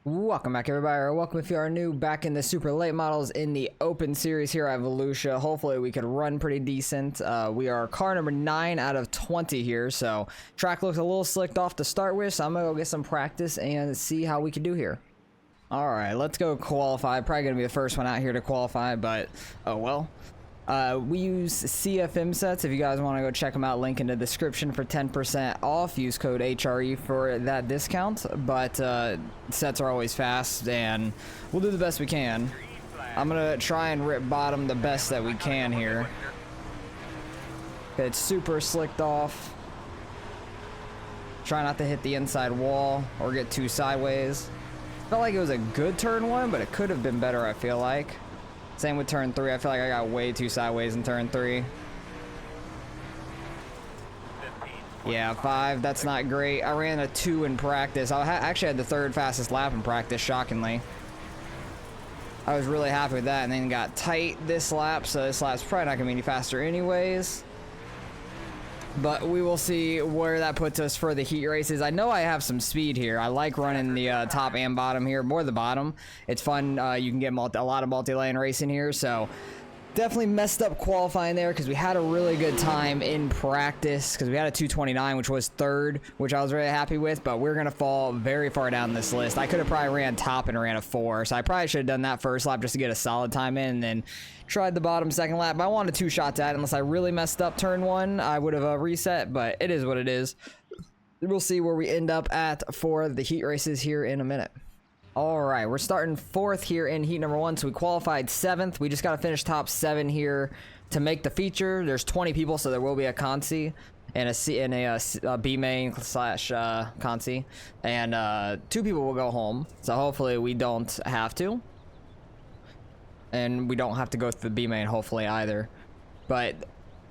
Welcome back, everybody, or welcome if you are new back in the super late models in the open series here at Volusia. Hopefully we could run pretty decent. We are car number 9 out of 20 here, so track looks a little slicked off to start with, so I'm gonna go get some practice and see how we can do here. Alright, let's go qualify. Probably gonna be the first one out here to qualify, but oh well. We use CFM sets. If you guys want to go check them out, link in the description for 10% off. Use code HRE for that discount. But sets are always fast, and we'll do the best we can. I'm gonna try and rip bottom the best that we can here. It's super slicked off. Try not to hit the inside wall or get too sideways. Felt like it was a good turn 1, but it could have been better, I feel like. Same with turn 3. I feel like I got way too sideways in turn 3. Yeah, 5. That's not great. I ran a 2 in practice. I actually had the 3rd fastest lap in practice, shockingly. I was really happy with that, and then got tight this lap, so this lap's probably not going to be any faster anyways. But we will see where that puts us for the heat races. I know I have some speed here. I like running the top and bottom here, more the bottom. It's fun. You can get a lot of multi-lane racing here, so definitely messed up qualifying there because we had a really good time in practice because we had a 2:29, which was 3rd, which I was really happy with, but we're going to fall very far down this list. I could have probably ran top and ran a 4, so I probably should have done that first lap just to get a solid time in and then tried the bottom second lap. But I wanted 2 shots at it. Unless I really messed up turn 1, I would have reset, but it is what it is. We'll see where we end up at for the heat races here in a minute. Alright, we're starting 4th here in heat number 1, so we qualified 7th. We just got to finish top 7 here to make the feature. There's 20 people, so there will be a consi and a B main slash consi, and 2 people will go home, so hopefully we don't have to. And we don't have to go through the B main, hopefully, either. But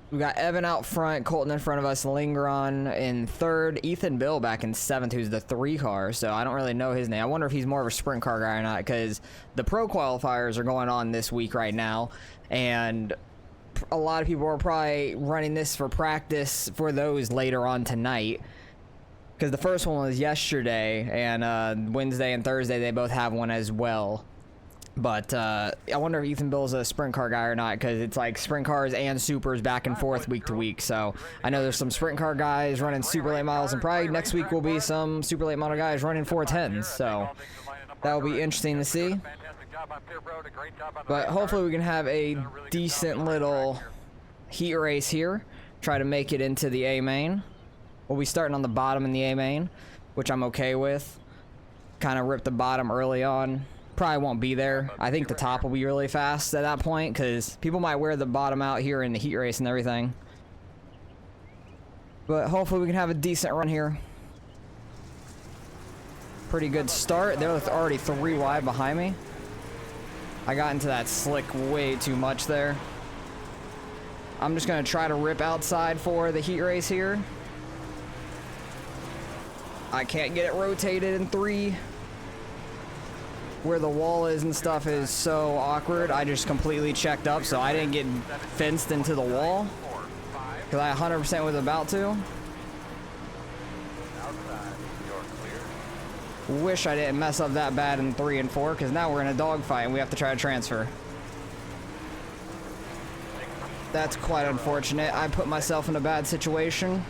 we got Evan out front, Colton in front of us, Lingron in 3rd, Ethan Bill back in 7th, who's the 3 car, so I don't really know his name. I wonder if he's more of a sprint car guy or not, because the pro qualifiers are going on this week right now, and a lot of people are probably running this for practice for those later on tonight, because the first one was yesterday, and Wednesday and Thursday they both have one as well. But I wonder if Ethan Bill's a sprint car guy or not, because it's like sprint cars and supers back and forth week to week. So I know there's some sprint car guys running super late models, and probably next week will be some super late model guys running 410s. So that will be interesting to see. But hopefully we can have a decent little heat race here. Try to make it into the A main. We'll be starting on the bottom in the A main, which I'm okay with. Kind of rip the bottom early on. Probably won't be there. I think the top will be really fast at that point because people might wear the bottom out here in the heat race and everything. But hopefully we can have a decent run here. Pretty good start. They're already 3 wide behind me. I got into that slick way too much there. I'm just going to try to rip outside for the heat race here. I can't get it rotated in 3. Where the wall is and stuff is so awkward. I just completely checked up, so I didn't get fenced into the wall because I 100% was about to. Wish I didn't mess up that bad in 3 and 4 because now we're in a dogfight and we have to try to transfer. That's quite unfortunate. I put myself in a bad situation.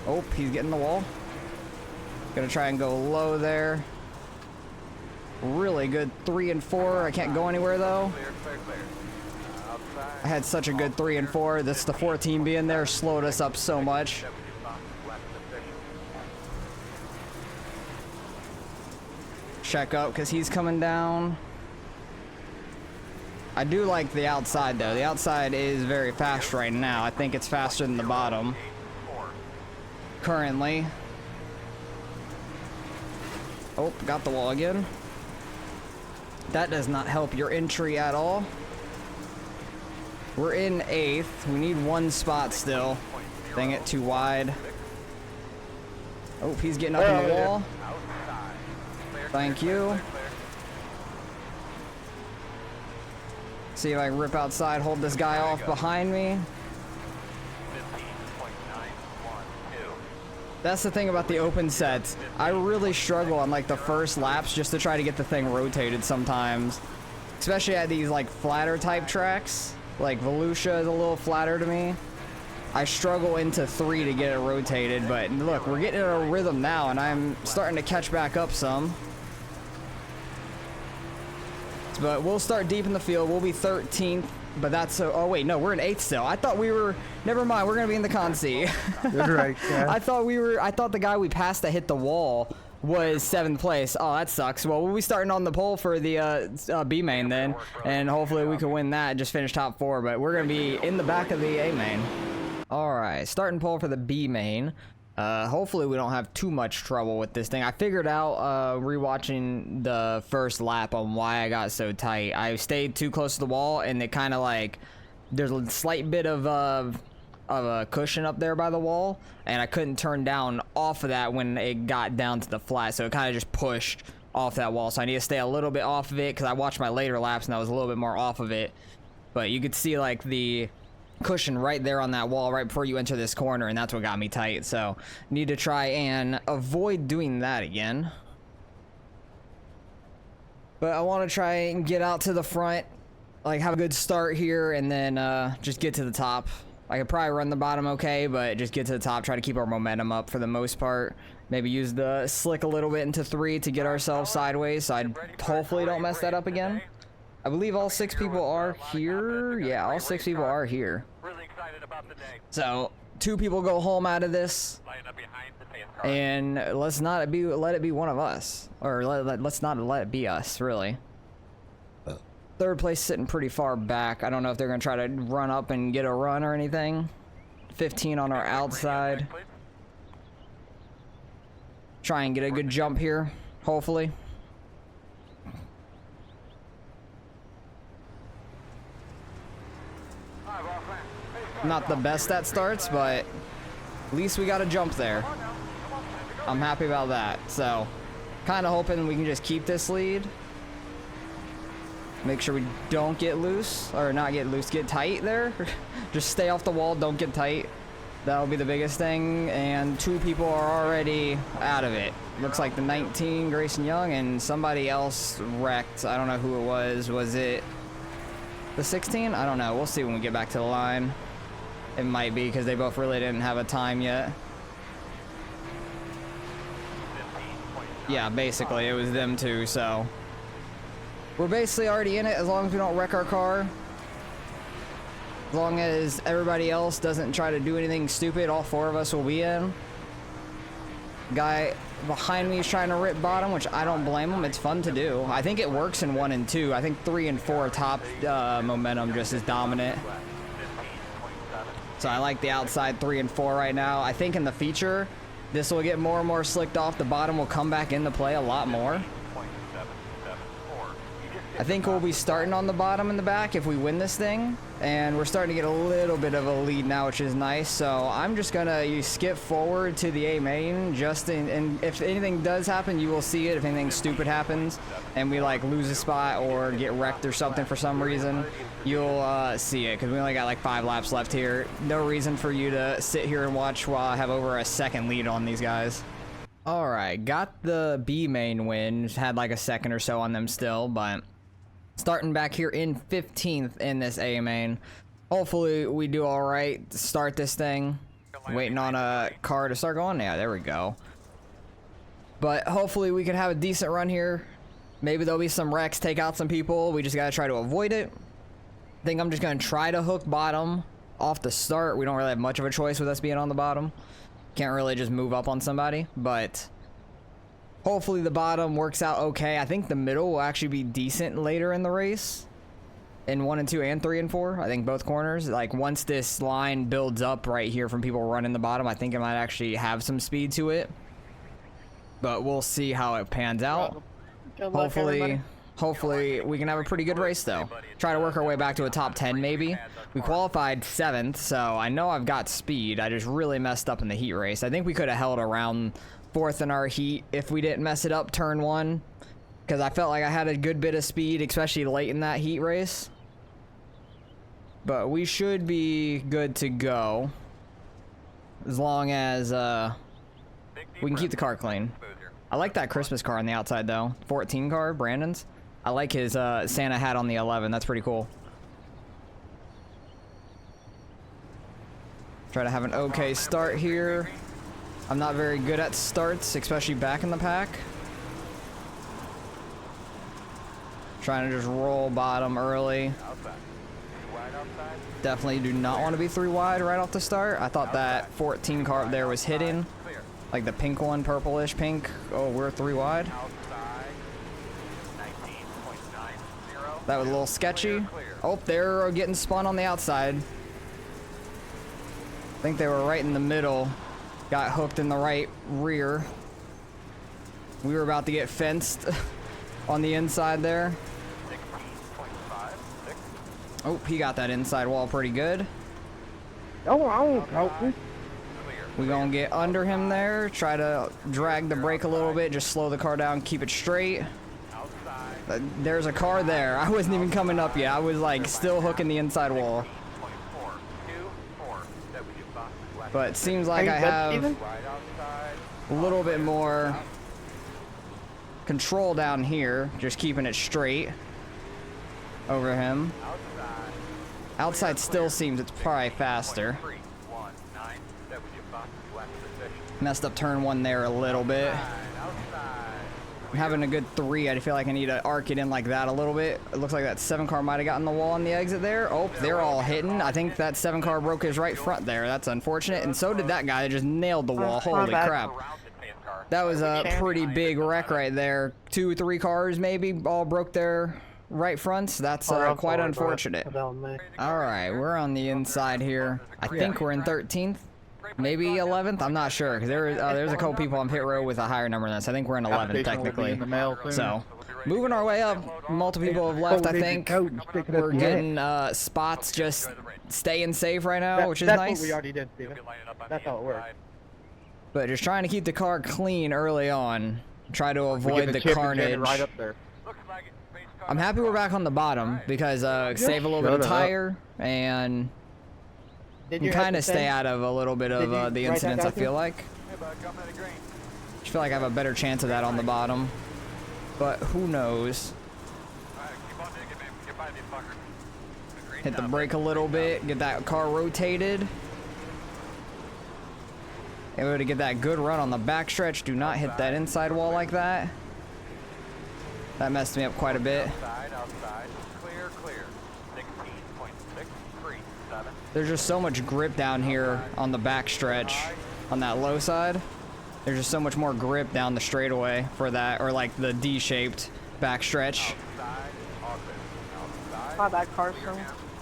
Oh, he's getting the wall. Gonna try and go low there. Really good 3 and 4. I can't go anywhere though. I had such a good 3 and 4. This the 14 being there slowed us up so much. Check up because he's coming down. I do like the outside though. The outside is very fast right now. I think it's faster than the bottom currently. Oh, got the wall again. That does not help your entry at all. We're in 8th. We need 1 spot still. Dang it, too wide. Oh, he's getting up in the wall. Thank you. See if I can rip outside, hold this guy off behind me. That's the thing about the open sets. I really struggle on like the first laps just to try to get the thing rotated sometimes. Especially at these like flatter type tracks. Like Volusia is a little flatter to me. I struggle into 3 to get it rotated, but look, we're getting in a rhythm now and I'm starting to catch back up some. But we'll start deep in the field. We'll be 13th. But that's oh wait, no, we're in 8th still. I thought we were, never mind, we're gonna be in the con seat. You're right, yeah. I thought the guy we passed that hit the wall was 7th place. Oh, that sucks. Well, we'll be starting on the pole for the B main then, and hopefully we can win that and just finish top 4, but we're gonna be in the back of the A main. All right, starting pole for the B main. Hopefully we don't have too much trouble with this thing. I figured out rewatching the first lap on why I got so tight. I stayed too close to the wall and it kind of like there's a slight bit of a cushion up there by the wall and I couldn't turn down off of that when it got down to the flat, so it kind of just pushed off that wall. So I need to stay a little bit off of it because I watched my later laps and I was a little bit more off of it. But you could see like the cushion right there on that wall right before you enter this corner, and that's what got me tight. So need to try and avoid doing that again. But I want to try and get out to the front, like have a good start here, and then just get to the top. I could probably run the bottom okay, but just get to the top, try to keep our momentum up for the most part. Maybe use the slick a little bit into 3 to get ourselves sideways, so I hopefully don't mess that up again. I believe all 6 people are here. Yeah, all 6 people are here. So 2 people go home out of this, and let's not let it be one of us, or let's not let it be us, really. 3rd place sitting pretty far back. I don't know if they're gonna try to run up and get a run or anything. 15 on our outside. Try and get a good jump here, hopefully. Not the best at starts, but at least we got a jump there. I'm happy about that. So, kind of hoping we can just keep this lead. Make sure we don't get loose, or not get loose, get tight there. Just stay off the wall, don't get tight. That'll be the biggest thing. And 2 people are already out of it. Looks like the 19, Grayson Young, and somebody else wrecked. I don't know who it was. Was it the 16? I don't know. We'll see when we get back to the line. It might be because they both really didn't have a time yet. Yeah, basically it was them 2, so we're basically already in it as long as we don't wreck our car. As long as everybody else doesn't try to do anything stupid, all 4 of us will be in. Guy behind me is trying to rip bottom, which I don't blame him. It's fun to do. I think it works in 1 and 2. I think 3 and 4 top momentum just as dominant. So I like the outside 3 and 4 right now. I think in the feature, this will get more and more slicked off. The bottom will come back into play a lot more. I think we'll be starting on the bottom in the back if we win this thing. And we're starting to get a little bit of a lead now, which is nice. So I'm just gonna skip forward to the A main, just and if anything does happen, you will see it. If anything stupid happens and we like lose a spot or get wrecked or something for some reason, you'll see it, because we only got like 5 laps left here. No reason for you to sit here and watch while I have over a 2nd lead on these guys. All right, got the B main win. Had like a 2nd or so on them still, but starting back here in 15th in this A main. Hopefully we do all right to start this thing. Waiting on a car to start going. Yeah, there we go. But hopefully we can have a decent run here. Maybe there'll be some wrecks, take out some people. We just gotta try to avoid it. I think I'm just gonna try to hook bottom off the start. We don't really have much of a choice with us being on the bottom. Can't really just move up on somebody, but hopefully the bottom works out okay. I think the middle will actually be decent later in the race. In 1 and 2 and 3 and 4. I think both corners. Like once this line builds up right here from people running the bottom, I think it might actually have some speed to it. But we'll see how it pans out. Hopefully we can have a pretty good race though. Try to work our way back to a top 10 maybe. We qualified 7th, so I know I've got speed. I just really messed up in the heat race. I think we could have held around 4th in our heat if we didn't mess it up turn 1, because I felt like I had a good bit of speed, especially late in that heat race. But we should be good to go as long as We can keep the car clean. I like that Christmas car on the outside though. 14 car, Brandon's. I like his Santa hat on the 11. That's pretty cool. Try to have an okay start here. I'm not very good at starts, especially back in the pack. Trying to just roll bottom early. Definitely do not want to be 3 wide right off the start. I thought that 14 car up there was hitting. Like the pink one, purplish pink. Oh, we're 3 wide. That was a little sketchy. Oh, they're getting spun on the outside. I think they were right in the middle. Got hooked in the right rear. We were about to get fenced on the inside there. Oh, he got that inside wall pretty good. Oh, We gonna get under him there, try to drag the brake a little bit, just slow the car down, keep it straight. There's a car there. I wasn't even coming up yet. I was like still hooking the inside wall. But it seems like I have a little bit more control down here, just keeping it straight over him. Outside still seems it's probably faster. Messed up turn 1 there a little bit. I'm having a good 3. I feel like I need to arc it in like that a little bit. It looks like that 7 car might have gotten the wall on the exit there. Oh, they're all hitting. I think that 7 car broke his right front there. That's unfortunate. And so did that guy that just nailed the wall. Holy crap. That was a pretty big wreck right there. 2, 3 cars maybe all broke their right fronts. That's quite unfortunate. Alright, we're on the inside here. I think we're in 13th. Maybe 11th? I'm not sure, because there's a couple people on pit road with a higher number than us. I think we're in 11th, technically. So, moving our way up. Multiple people have left, I think. We're getting spots just staying safe right now, which is nice. That's what we already did, Steven. That's how it works. But just trying to keep the car clean early on. Try to avoid the carnage. Right up there. I'm happy we're back on the bottom, because save a little bit of tire, and you kind of stay out of a little bit of the incidents, I feel like. I feel like I have a better chance of that on the bottom. But who knows? Hit the brake a little bit, get that car rotated. Able to get that good run on the backstretch. Do not hit that inside wall like that. That messed me up quite a bit. There's just so much grip down here on the backstretch, on that low side. There's just so much more grip down the straightaway for that, or like the D-shaped backstretch.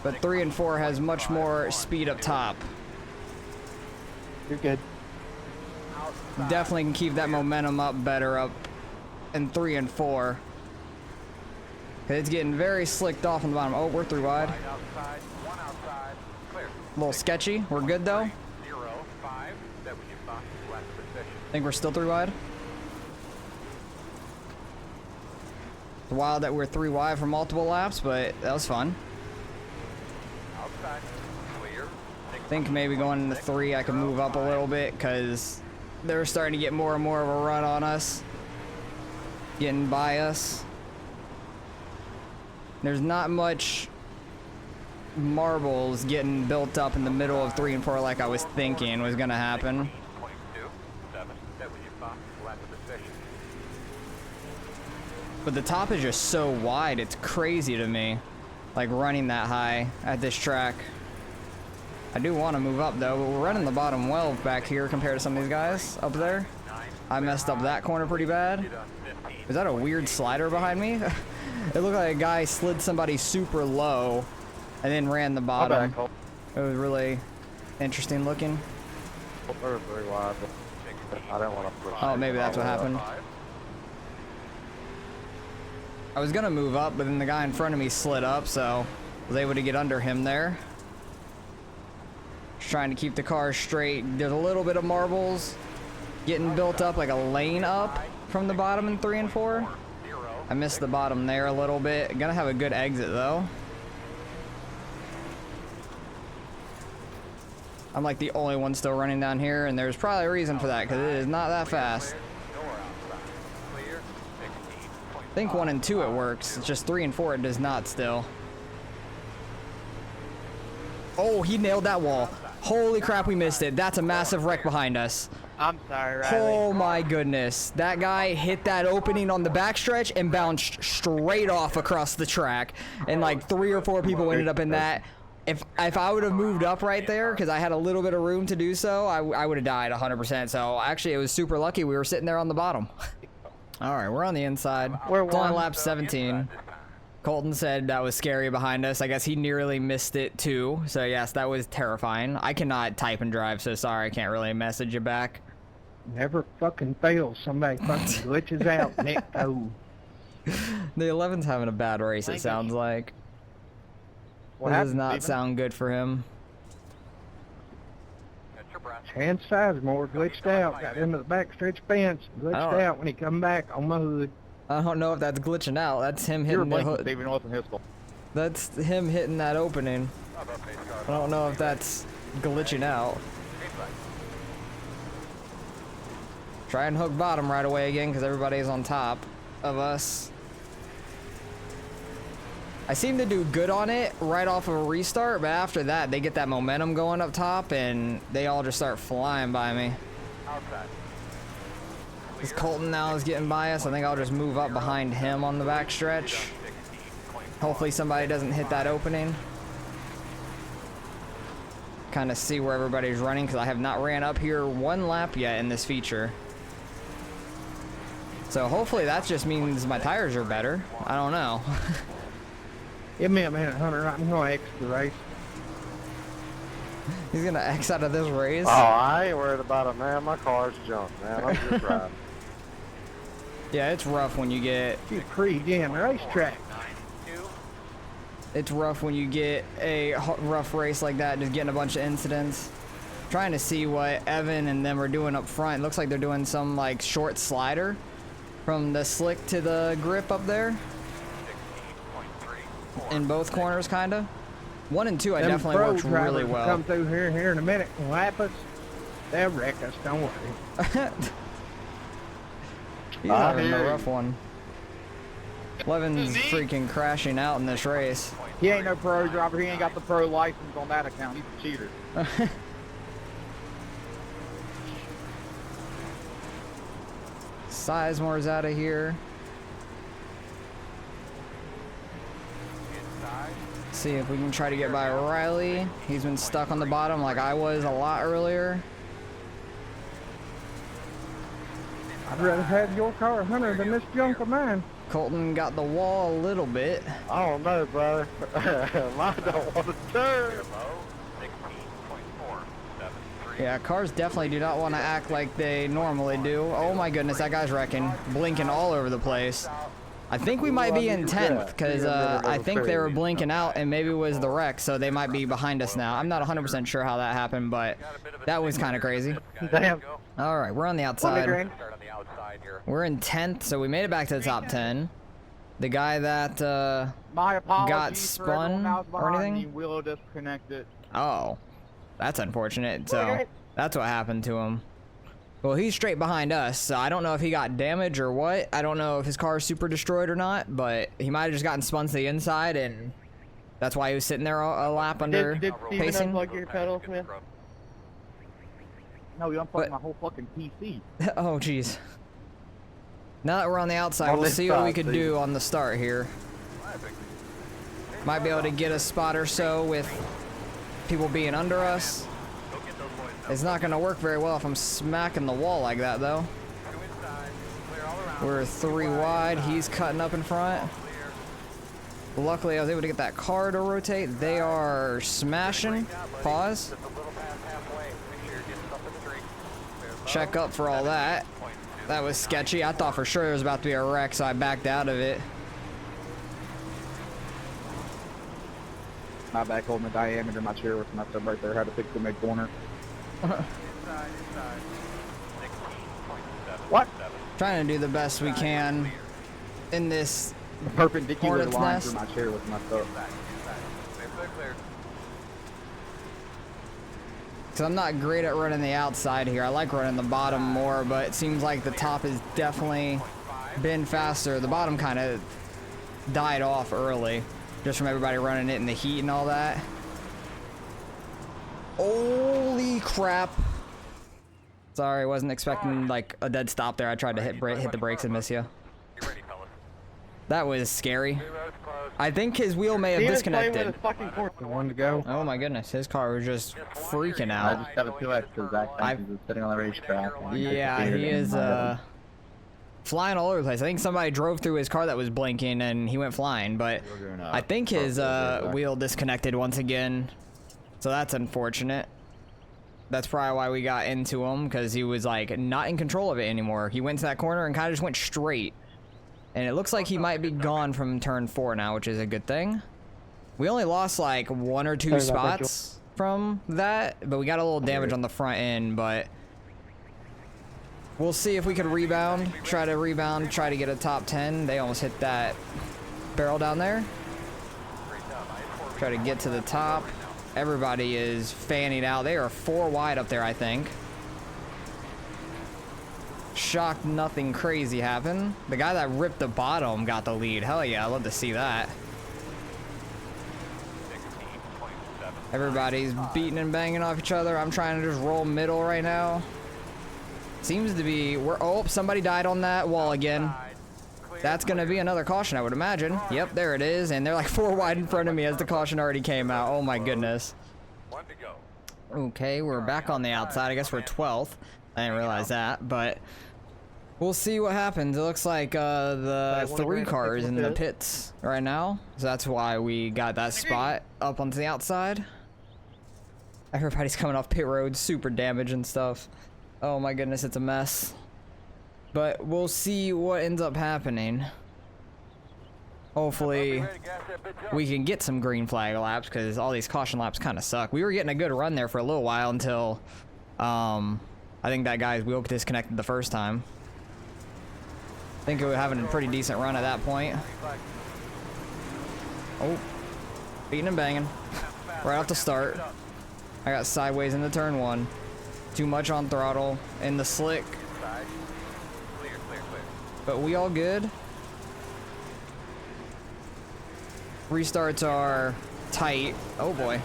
But 3 and 4 has much more speed up top. You're good. Definitely can keep that momentum up better up in 3 and 4. It's getting very slicked off on the bottom. Oh, we're 3 wide. A little sketchy. We're good though. Think we're still 3 wide. It's wild that we're 3 wide for multiple laps, but that was fun. Think maybe going into 3 I can move up a little bit, because they're starting to get more and more of a run on us. Getting by us. There's not much marbles getting built up in the middle of 3 and 4 like I was thinking was gonna happen. But the top is just so wide, it's crazy to me. Like running that high at this track. I do want to move up though, but we're running the bottom well back here compared to some of these guys up there. I messed up that corner pretty bad. Is that a weird slider behind me? It looked like a guy slid somebody super low and then ran the bottom. It was really interesting looking. Oh, maybe that's what happened. I was gonna move up, but then the guy in front of me slid up, so I was able to get under him there. Just trying to keep the car straight. There's a little bit of marbles getting built up, like a lane up from the bottom in 3 and 4. I missed the bottom there a little bit. Gonna have a good exit though. I'm like the only one still running down here, and there's probably a reason for that, because it is not that fast. I think 1 and 2 it works. It's just 3 and 4 it does not still. Oh, he nailed that wall. Holy crap, we missed it. That's a massive wreck behind us. I'm sorry, Riley. Oh my goodness. That guy hit that opening on the backstretch and bounced straight off across the track. And like 3 or 4 people ended up in that. If I would have moved up right there, because I had a little bit of room to do so, I would have died 100%. So actually, it was super lucky we were sitting there on the bottom. All right, we're on the inside. It's only lap 17. Colton said that was scary behind us. I guess he nearly missed it too. So yes, that was terrifying. I cannot type and drive, so sorry, I can't really message you back. Never fucking fails. Somebody fucking glitches out. Nick, oh. The 11's having a bad race, it sounds like. What This does happened, not Steven? sound good for him. Chance Sizemore glitched out. Got into the backstretch fence. Glitched out when he come back on my hood. I don't know if that's glitching out. That's him hitting the hood. Steven, wasn't his fault. That's him hitting that opening. I don't know if that's glitching out. Try and hook bottom right away again, because everybody's on top of us. I seem to do good on it right off of a restart, but after that, they get that momentum going up top, and they all just start flying by me. This Colton now is getting by us. I think I'll just move up behind him on the backstretch. Hopefully somebody doesn't hit that opening. Kind of see where everybody's running, because I have not ran up here 1 lap yet in this feature. So hopefully that just means my tires are better. I don't know. Give me a minute, Hunter. I'm going to exit the race. He's gonna X out of this race. Oh, I ain't worried about it, man. My car's junk, man. I'm just riding. Yeah, it's rough when you get... You pre-jam racetrack. It's rough when you get a rough race like that, just getting a bunch of incidents. Trying to see what Evan and them are doing up front. It looks like they're doing some like short slider from the slick to the grip up there. In both corners, kinda. 1 and 2, I definitely worked really well. Come through here in a minute and lap us. They'll wreck us. Don't worry. He's having a rough one. Levin's freaking crashing out in this race. He ain't no pro driver. He ain't got the pro license on that account. He's a cheater. Sizemore's out of here. See if we can try to get by Riley. He's been stuck on the bottom like I was a lot earlier. I'd rather have your car, Hunter, than this junk of mine. Colton got the wall a little bit. I don't know, brother. Mine don't want to turn. Yeah, cars definitely do not want to act like they normally do. Oh my goodness, that guy's wrecking. Blinking all over the place. I think we might be in 10th, because I think they were blinking out and maybe it was the wreck, so they might be behind us now. I'm not 100% sure how that happened, but that was kind of crazy. Damn. All right, we're on the outside. We're in 10th, so we made it back to the top 10. The guy that My apologies got for everyone spun else or behind anything? me. We'll disconnect it. Oh, that's unfortunate. So that's what happened to him. Well, he's straight behind us, so I don't know if he got damage or what. I don't know if his car is super destroyed or not, but he might have just gotten spun to the inside, and that's why he was sitting there a lap under Did Steven pacing. unplug your pedals, man? No, you unplugged my whole fucking PC. Oh, jeez. Now that we're on the outside, On we'll this see what we side, could Steve. do on the start here. Might be able to get a spot or so with people being under us. It's not going to work very well if I'm smacking the wall like that, though. We're 3 wide. He's cutting up in front. Luckily, I was able to get that car to rotate. They are smashing. Pause. Check up for all that. That was sketchy. I thought for sure there was about to be a wreck, so I backed out of it. My back holding the diameter of my chair was messed up right there. Had to fix the mid corner. What? Trying to do the best we can in this. The perpendicular Hornet's line nest. for my chair was messed up. Because I'm not great at running the outside here. I like running the bottom more, but it seems like the top has definitely been faster. The bottom kind of died off early, just from everybody running it in the heat and all that. Holy crap. Sorry, wasn't expecting like a dead stop there. I tried to hit the brakes and miss you. That was scary. I think his wheel may have disconnected. One to go. Oh my goodness, his car was just freaking I out. just got a 2x because Zach is sitting on the racetrack. Yeah, he is flying all over the place. I think somebody drove through his car that was blinking and he went flying, but I think his wheel disconnected once again. So that's unfortunate. That's probably why we got into him, because he was like not in control of it anymore. He went to that corner and kind of just went straight. And it looks like he might be gone from turn 4 now, which is a good thing. We only lost like 1 or 2 spots from that, but we got a little damage on the front end, but we'll see if we could rebound, try to get a top 10. They almost hit that barrel down there. Try to get to the top. Everybody is fanning out. They are 4 wide up there, I think. Shocked nothing crazy happened. The guy that ripped the bottom got the lead. Hell yeah, I'd love to see that. Everybody's beating and banging off each other. I'm trying to just roll middle right now. Seems to be... oh, somebody died on that wall again. That's going to be another caution, I would imagine. Yep, there it is. And they're like 4 wide in front of me as the caution already came out. Oh my goodness. Okay, we're back on the outside. I guess we're 12th. I didn't realize that, but we'll see what happens. It looks like the 3 cars in the pits right now, so that's why we got that spot up onto the outside. Everybody's coming off pit road, super damaged and stuff. Oh my goodness, it's a mess. But we'll see what ends up happening. Hopefully we can get some green flag laps, because all these caution laps kind of suck. We were getting a good run there for a little while until I think that guy's wheel disconnected the first time. I think we were having a pretty decent run at that point. Oh, beating and banging right off the start. I got sideways into turn 1. Too much on throttle in the slick. But we all good. Restarts are tight. Oh boy.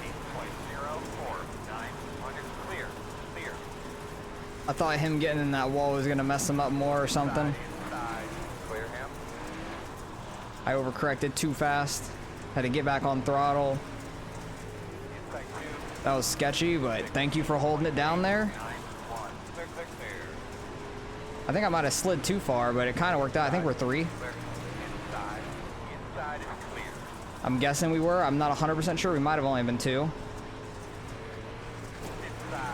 I thought him getting in that wall was gonna mess him up more or something. I overcorrected too fast. Had to get back on throttle. That was sketchy, but thank you for holding it down there. I think I might have slid too far, but it kind of worked out. I think we're 3. I'm guessing we were. I'm not 100% sure. We might have only been 2.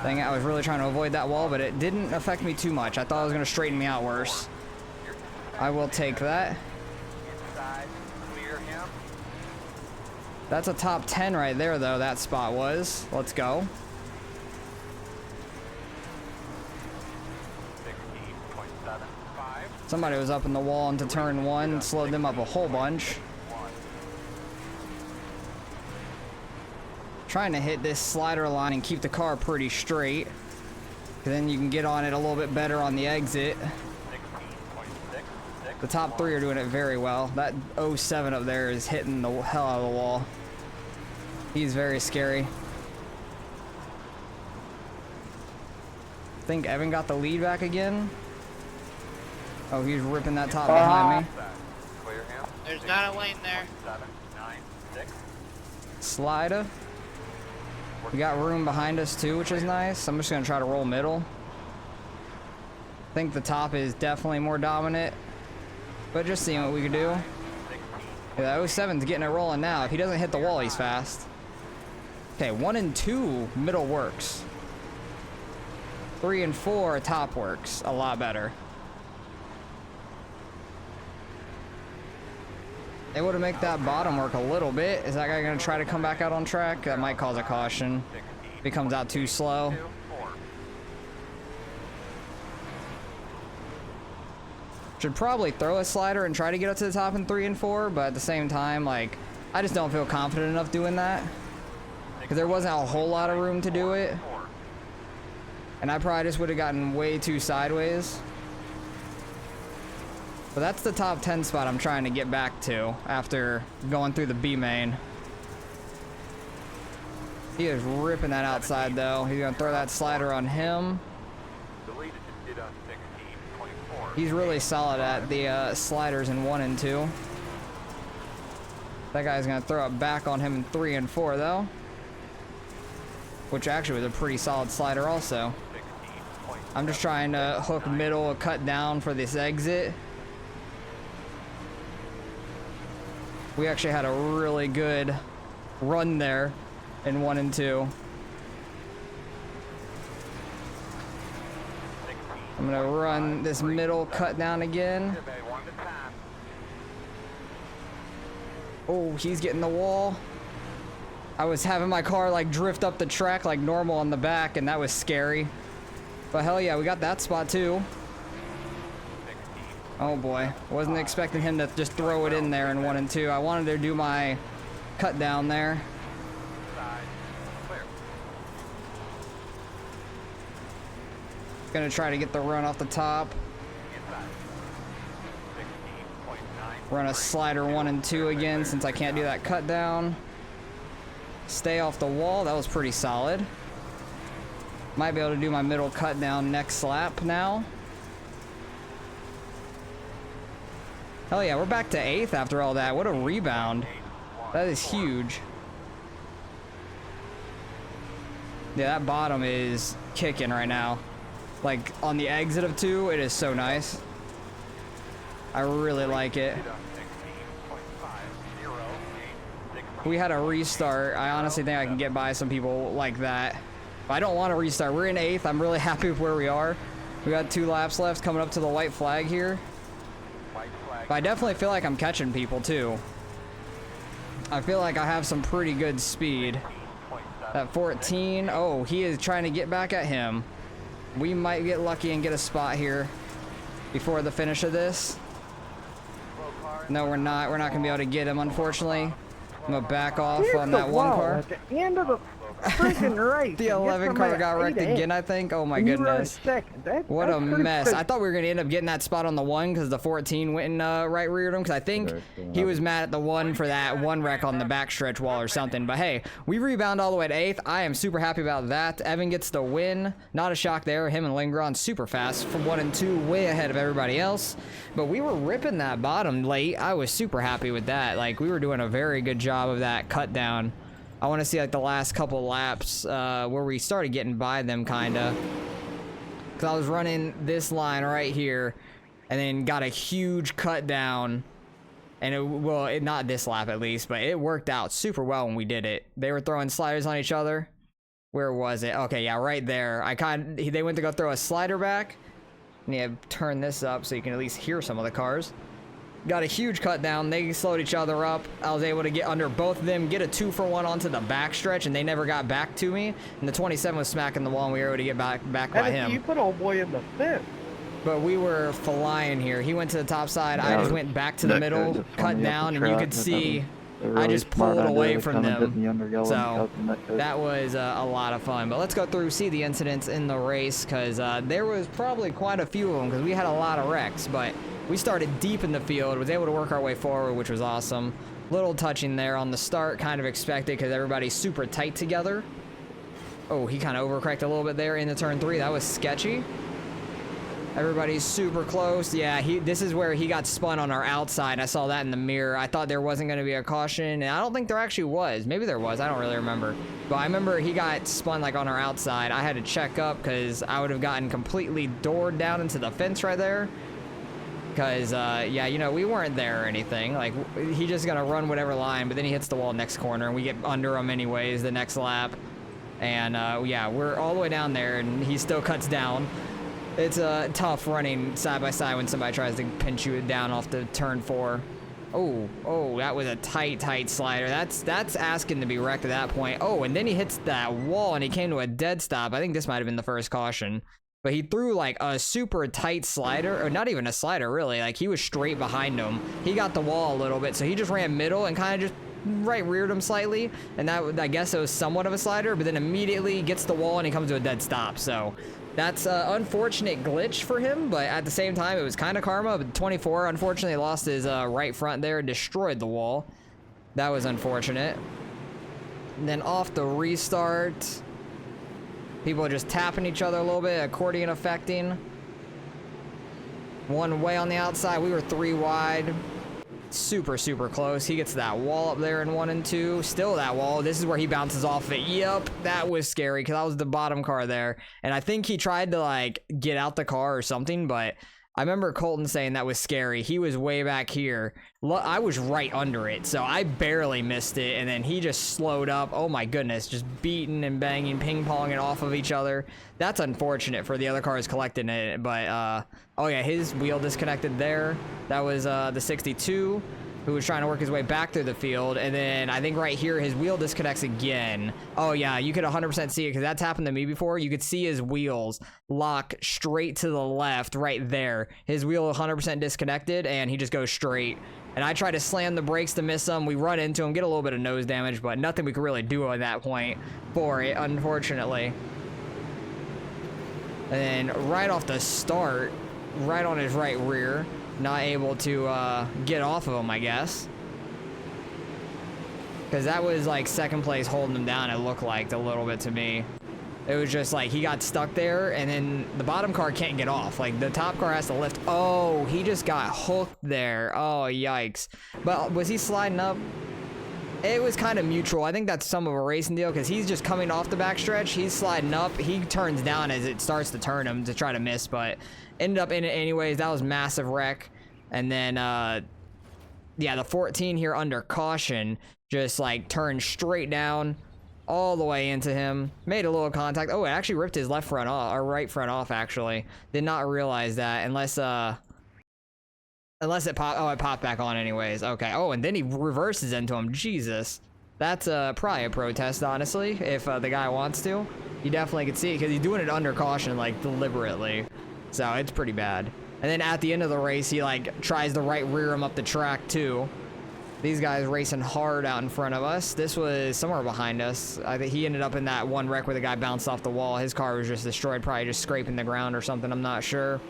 Dang it, I was really trying to avoid that wall, but it didn't affect me too much. I thought it was going to straighten me out worse. I will take that. That's a top 10 right there, though, that spot was. Let's go. Somebody was up in the wall into turn 1, slowed them up a whole bunch. Trying to hit this slider line and keep the car pretty straight. Then you can get on it a little bit better on the exit. The top 3 are doing it very well. That 07 up there is hitting the hell out of the wall. He's very scary. I think Evan got the lead back again. Oh, he's ripping that top behind me. There's not a lane there. Slider. We got room behind us too, which is nice. I'm just gonna try to roll middle. I think the top is definitely more dominant, but just seeing what we can do. Yeah, that 07's getting it rolling now. If he doesn't hit the wall, he's fast. Okay, 1 and 2 middle works. 3 and 4 top works a lot better. They would have make that bottom work a little bit. Is that guy gonna try to come back out on track? That might cause a caution. If he comes out too slow. Should probably throw a slider and try to get up to the top in 3 and 4, but at the same time, like, I just don't feel confident enough doing that. Because there wasn't a whole lot of room to do it. And I probably just would have gotten way too sideways. But that's the top 10 spot I'm trying to get back to after going through the B main. He is ripping that outside though. He's gonna throw that slider on him. He's really solid at the sliders in 1 and 2. That guy's gonna throw it back on him in 3 and 4 though. Which actually was a pretty solid slider also. I'm just trying to hook middle, cut down for this exit. We actually had a really good run there in 1 and 2. I'm gonna run this middle cut down again. Oh, he's getting the wall. I was having my car like drift up the track like normal on the back, and that was scary. But hell yeah, we got that spot too. Oh boy, wasn't expecting him to just throw it in there in 1 and 2. I wanted to do my cut down there. Gonna try to get the run off the top. Run a slider 1 and 2 again since I can't do that cut down. Stay off the wall, that was pretty solid. Might be able to do my middle cut down next lap now. Hell yeah, we're back to 8th after all that. What a rebound. That is huge. Yeah, that bottom is kicking right now. Like, on the exit of 2, it is so nice. I really like it. If we had a restart, I honestly think I can get by some people like that. But I don't want to restart. We're in 8th. I'm really happy with where we are. We got 2 laps left coming up to the white flag here. But I definitely feel like I'm catching people too. I feel like I have some pretty good speed. That 14, oh, he is trying to get back at him. We might get lucky and get a spot here before the finish of this. No, we're not. We're not going to be able to get him, unfortunately. I'm going to back off on that one car. At the end of the freaking race. The 11 car got wrecked again, I think. Oh my goodness. What a mess. I thought we were going to end up getting that spot on the 1 because the 14 went and right reared him, because I think he was mad at the 1 for that 1 wreck on the backstretch wall or something. But hey, we rebound all the way to 8th. I am super happy about that. Evan gets the win. Not a shock there. Him and Lingron super fast from 1 and 2, way ahead of everybody else. But we were ripping that bottom late. I was super happy with that. Like, we were doing a very good job of that cut down. I want to see like the last couple laps where we started getting by them kinda. Cause I was running this line right here and then got a huge cut down. And it not this lap at least, but it worked out super well when we did it. They were throwing sliders on each other. Where was it? Okay, yeah, right there. They went to go throw a slider back. And you turn this up so you can at least hear some of the cars. Got a huge cut down. They slowed each other up. I was able to get under both of them, get a 2-for-1 onto the back stretch, and they never got back to me. And the 27 was smacking the wall, and we were able to get back by him. You put old boy in the fence. But we were flying here. He went to the top side. I just went back to the middle, cut down, and you could see I just pulled away from them. So that was a lot of fun. But let's go through, see the incidents in the race, because there was probably quite a few of them, because we had a lot of wrecks. But we started deep in the field, was able to work our way forward, which was awesome. Little touching there on the start, kind of expected, because everybody's super tight together. Oh, he kind of overcorrected a little bit there into turn 3. That was sketchy. Everybody's super close. Yeah, this is where he got spun on our outside. I saw that in the mirror. I thought there wasn't going to be a caution, and I don't think there actually was. Maybe there was. I don't really remember. But I remember he got spun like on our outside. I had to check up because I would have gotten completely doored down into the fence right there. Because, yeah, you know, we weren't there or anything. Like, he just going to run whatever line, but then he hits the wall next corner, and we get under him anyways the next lap. And, yeah, we're all the way down there, and he still cuts down. It's tough running side by side when somebody tries to pinch you down off the turn 4. Oh, that was a tight slider. That's asking to be wrecked at that point. Oh, and then he hits that wall and he came to a dead stop. I think this might have been the first caution. But he threw like a super tight slider, or not even a slider really. Like he was straight behind him. He got the wall a little bit, so he just ran middle and kind of just right reared him slightly. And that, I guess it was somewhat of a slider, but then immediately gets the wall and he comes to a dead stop. So That's an unfortunate glitch for him, but at the same time, it was kind of karma. But 24, unfortunately, lost his right front there, destroyed the wall. That was unfortunate. And then off the restart, people are just tapping each other a little bit, accordion affecting. One way on the outside, we were 3 wide. Super, super close. He gets that wall up there in 1 and 2. Still that wall. This is where he bounces off it. Yep, that was scary because I was the bottom car there. And I think he tried to like get out the car or something, but I remember Colton saying that was scary. He was way back here. I was right under it, so I barely missed it. And then he just slowed up. Oh my goodness, just beating and banging, ping-ponging off of each other. That's unfortunate for the other cars collecting it. But, oh yeah, his wheel disconnected there. That was the 62. Who was trying to work his way back through the field. And then I think right here, his wheel disconnects again. Oh yeah, you could 100% see it because that's happened to me before. You could see his wheels lock straight to the left right there. His wheel 100% disconnected and he just goes straight. And I try to slam the brakes to miss him. We run into him, get a little bit of nose damage, but nothing we could really do at that point for it, unfortunately. And then right off the start, right on his right rear, not able to get off of him, I guess, because that was like second place holding him down. It looked like a little bit to me. It was just like he got stuck there, and then the bottom car can't get off. Like the top car has to lift. Oh, he just got hooked there. Oh, yikes. But was he sliding up? It was kind of mutual. I think that's some of a racing deal because he's just coming off the backstretch. He's sliding up. He turns down as it starts to turn him to try to miss, but ended up in it anyways. That was massive wreck. And then, yeah, the 14 here under caution just like turned straight down all the way into him. Made a little contact. Oh, it actually ripped his left front off, or right front off, actually. Did not realize that unless it popped. Oh, it popped back on anyways. Okay. Oh, and then he reverses into him. Jesus. That's probably a protest, honestly, if the guy wants to. You definitely could see it because he's doing it under caution, like deliberately. So it's pretty bad. And then at the end of the race, he like tries to right rear him up the track too. These guys racing hard out in front of us. This was somewhere behind us. I think he ended up in that one wreck where the guy bounced off the wall. His car was just destroyed, probably just scraping the ground or something. I'm not sure.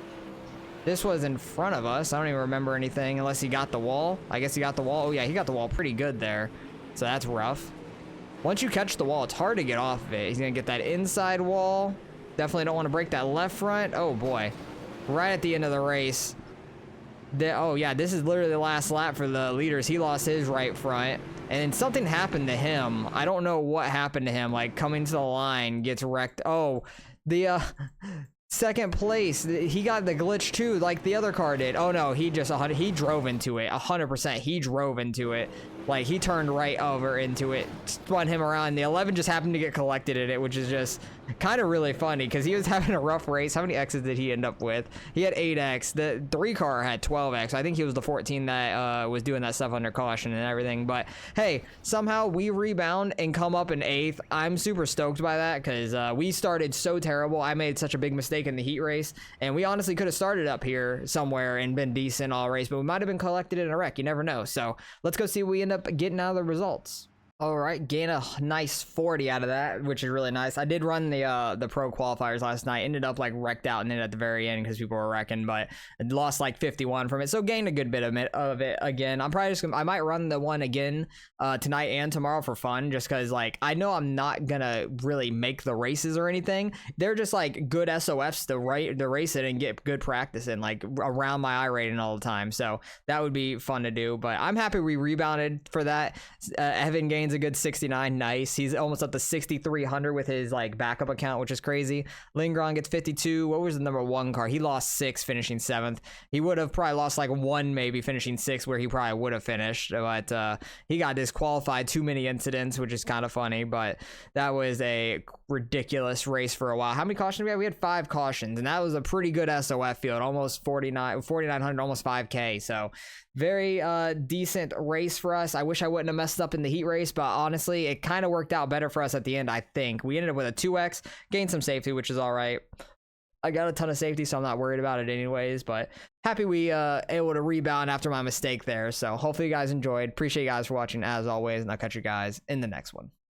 This was in front of us. I don't even remember anything unless he got the wall. I guess he got the wall. Oh yeah, he got the wall pretty good there. So that's rough. Once you catch the wall, it's hard to get off of it. He's gonna get that inside wall. Definitely don't want to break that left front. Oh boy. Right at the end of the race. Oh yeah, this is literally the last lap for the leaders. He lost his right front. And then something happened to him. I don't know what happened to him. Like coming to the line, gets wrecked. Oh, the second place, he got the glitch too, like the other car did. Oh no, he drove into it 100%. He drove into it. Like he turned right over into it, spun him around. The 11 just happened to get collected in it, which is just kind of really funny because he was having a rough race. How many X's did he end up with? He had 8X. The 3 car had 12X. I think he was the 14 that was doing that stuff under caution and everything. But hey, somehow we rebound and come up in 8th. I'm super stoked by that because we started so terrible. I made such a big mistake in the heat race, and we honestly could have started up here somewhere and been decent all race, but we might have been collected in a wreck. You never know. So let's go see what we end up getting out of the results. All right, gain a nice 40 out of that, which is really nice. I did run the pro qualifiers last night. Ended up like wrecked out in it at the very end because people were wrecking, but I lost like 51 from it. So gained a good bit of it again. I'm probably just gonna, I might run the one again tonight and tomorrow for fun, just because like I know I'm not gonna really make the races or anything. They're just like good SOFs to race it and get good practice in, like around my iRating all the time. So that would be fun to do. But I'm happy we rebounded for that. Evan gains a good 69. Nice. He's almost up to 6,300 with his like backup account, which is crazy. Lindgren gets 52. What was the number 1 car? He lost 6, finishing 7th. He would have probably lost like 1, maybe finishing 6, where he probably would have finished, but he got disqualified. Too many incidents, which is kind of funny, but that was a ridiculous race for a while. How many cautions did we have? We had 5 cautions, and that was a pretty good SOF field, almost 4,900, almost 5K. So very decent race for us. I wish I wouldn't have messed up in the heat race, but honestly, it kind of worked out better for us at the end. I think we ended up with a 2X, gained some safety, which is all right. I got a ton of safety, so I'm not worried about it anyways, but happy we able to rebound after my mistake there. So hopefully you guys enjoyed. Appreciate you guys for watching as always, and I'll catch you guys in the next one.